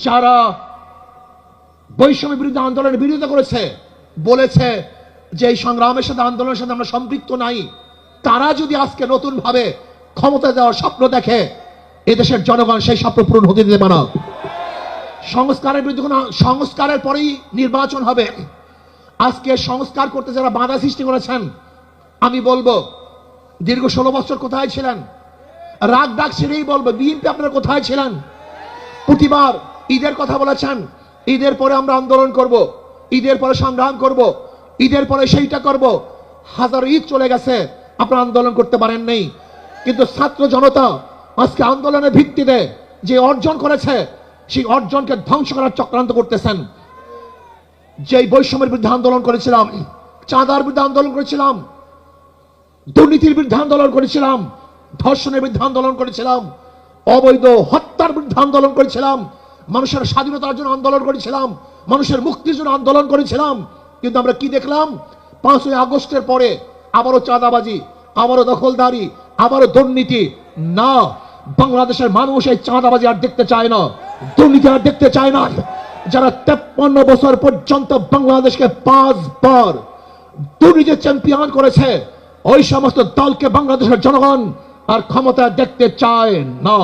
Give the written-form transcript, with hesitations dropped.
যারা বৈষম্য বিরুদ্ধে আন্দোলনের বিরোধিতা করেছে, বলেছে যে এই সংগ্রামের সাথে আন্দোলনের সাথে আমরা সম্পৃক্ত নাই, তারা যদি আজকে নতুন ভাবে ক্ষমতা দেওয়ার স্বপ্ন দেখে, এদেশের জনগণ সেই স্বপ্ন পূরণ হতে দেবে না। সংস্কারের বিরুদ্ধে সংস্কারের পরেই নির্বাচন হবে। আজকে সংস্কার করতে যারা বাধা সৃষ্টি করেছেন, আমি বলবো দীর্ঘ 16 বছর কোথায় ছিলেন? রাগ ডাক ছেড়েই বলবো, বিএনপি আপনারা কোথায় ছিলেন? প্রতিবার ঈদের কথা বলেছেন, ঈদের পরে আমরা আন্দোলন করব, ঈদের পরে সংগ্রাম করব, ঈদের পরে সেইটা করব। হাজার ঈদ চলে গেছে, আপনারা আন্দোলন করতে পারেন নাই। কিন্তু ছাত্র জনতা আজকে আন্দোলনের ভিত্তিতে যে অর্জন করেছে, সেই অর্জনকে ধ্বংস করার চক্রান্ত করতেছেন। যেই বৈষম্যের বিরুদ্ধে আন্দোলন করেছিলাম, চাঁদার বিরুদ্ধে আন্দোলন করেছিলাম, দুর্নীতির বিরুদ্ধে আন্দোলন করেছিলাম, ধর্ষণের বিরুদ্ধে আন্দোলন করেছিলাম, অবৈধ হত্যার বিরুদ্ধে আন্দোলন করেছিলাম, মানুষের স্বাধীনতার জন্য আন্দোলন করেছিলাম, মানুষের মুক্তির জন্য আন্দোলন করেছিলাম। কিন্তু আমরা কি দেখলাম? 5ই আগস্টের পরে আবারও চাঁদাবাজি, আবারও দখলদারি, আবারও দুর্নীতি। না, বাংলাদেশের মানুষ এই চাঁদাবাজি আর দেখতে চায় না, দুর্নীতি আর দেখতে চায় না। যারা 53 বছর পর্যন্ত বাংলাদেশকে 5 বার দুর্নীতি চ্যাম্পিয়ন করেছে, ওই সমস্ত দলকে বাংলাদেশের জনগণ আর ক্ষমতা দেখতে চায় না।